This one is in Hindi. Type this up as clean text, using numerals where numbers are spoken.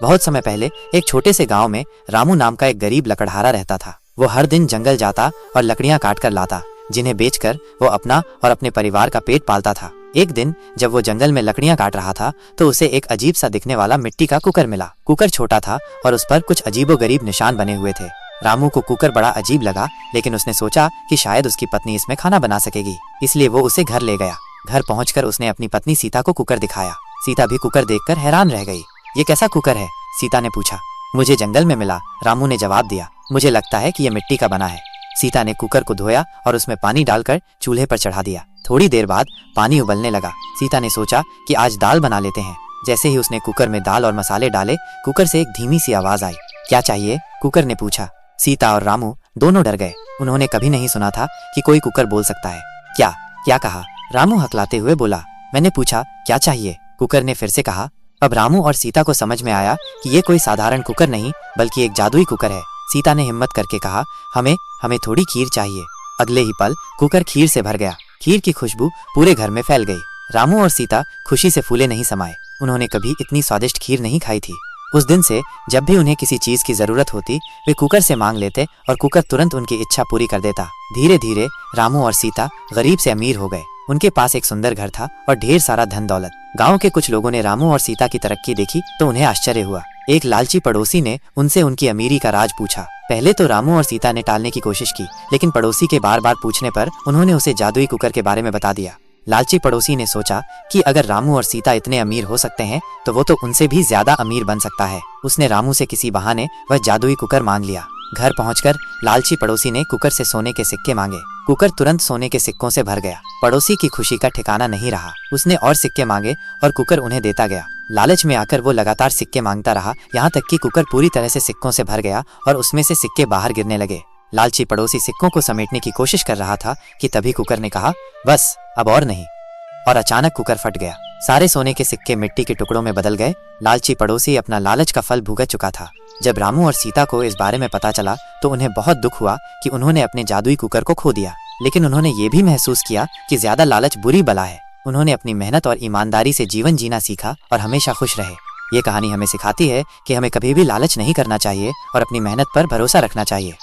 बहुत समय पहले एक छोटे से गांव में रामू नाम का एक गरीब लकड़हारा रहता था। वो हर दिन जंगल जाता और लकड़ियां काट कर लाता, जिन्हें बेचकर वो अपना और अपने परिवार का पेट पालता था। एक दिन जब वो जंगल में लकड़ियां काट रहा था तो उसे एक अजीब सा दिखने वाला मिट्टी का कुकर मिला। कुकर छोटा था और उस पर कुछ अजीबोगरीब निशान बने हुए थे। रामू को कुकर बड़ा अजीब लगा, लेकिन उसने सोचा कि शायद उसकी पत्नी इसमें खाना बना सकेगी, इसलिए वो उसे घर ले गया। घर पहुंचकर उसने अपनी पत्नी सीता को कुकर दिखाया। सीता भी कुकर देखकर हैरान रह गई। ये कैसा कुकर है? सीता ने पूछा। मुझे जंगल में मिला, रामू ने जवाब दिया। मुझे लगता है कि यह मिट्टी का बना है। सीता ने कुकर को धोया और उसमें पानी डालकर चूल्हे पर चढ़ा दिया। थोड़ी देर बाद पानी उबलने लगा। सीता ने सोचा कि आज दाल बना लेते हैं। जैसे ही उसने कुकर में दाल और मसाले डाले, कुकर से एक धीमी सी आवाज आई। क्या चाहिए? कुकर ने पूछा। सीता और रामू दोनों डर गए। उन्होंने कभी नहीं सुना था कि कोई कुकर बोल सकता है। क्या क्या कहा? रामू हकलाते हुए बोला। मैंने पूछा क्या चाहिए? कुकर ने फिर से कहा। अब रामू और सीता को समझ में आया कि ये कोई साधारण कुकर नहीं बल्कि एक जादुई कुकर है। सीता ने हिम्मत करके कहा, हमें थोड़ी खीर चाहिए। अगले ही पल कुकर खीर से भर गया। खीर की खुशबू पूरे घर में फैल गई। रामू और सीता खुशी से फूले नहीं समाये। उन्होंने कभी इतनी स्वादिष्ट खीर नहीं खाई थी। उस दिन से जब भी उन्हें किसी चीज की जरूरत होती, वे कुकर से मांग लेते और कुकर तुरंत उनकी इच्छा पूरी कर देता। धीरे धीरे रामू और सीता गरीब से अमीर हो गए। उनके पास एक सुंदर घर था और ढेर सारा धन दौलत। गांव के कुछ लोगों ने रामू और सीता की तरक्की देखी तो उन्हें आश्चर्य हुआ। एक लालची पड़ोसी ने उनसे उनकी अमीरी का राज पूछा। पहले तो रामू और सीता ने टालने की कोशिश की, लेकिन पड़ोसी के बार बार पूछने पर उन्होंने उसे जादुई कुकर के बारे में बता दिया। लालची पड़ोसी ने सोचा कि अगर रामू और सीता इतने अमीर हो सकते हैं तो वो तो उनसे भी ज्यादा अमीर बन सकता है। उसने रामू से किसी बहाने वह जादुई कुकर मांग लिया। घर पहुंचकर लालची पड़ोसी ने कुकर से सोने के सिक्के मांगे। कुकर तुरंत सोने के सिक्कों से भर गया। पड़ोसी की खुशी का ठिकाना नहीं रहा। उसने और सिक्के मांगे और कुकर उन्हें देता गया। लालच में आकर वो लगातार सिक्के मांगता रहा, यहाँ तक कि कुकर पूरी तरह से सिक्कों से भर गया और उसमें से सिक्के बाहर गिरने लगे। लालची पड़ोसी सिक्कों को समेटने की कोशिश कर रहा था कि तभी कुकर ने कहा, बस अब और नहीं। और अचानक कुकर फट गया। सारे सोने के सिक्के मिट्टी के टुकड़ों में बदल गए। लालची पड़ोसी अपना लालच का फल भुगत चुका था। जब रामू और सीता को इस बारे में पता चला तो उन्हें बहुत दुख हुआ कि उन्होंने अपने जादुई कुकर को खो दिया। लेकिन उन्होंने ये भी महसूस किया कि ज्यादा लालच बुरी बला है। उन्होंने अपनी मेहनत और ईमानदारी से जीवन जीना सीखा और हमेशा खुश रहे। ये कहानी हमें सिखाती है कि हमें कभी भी लालच नहीं करना चाहिए और अपनी मेहनत पर भरोसा रखना चाहिए।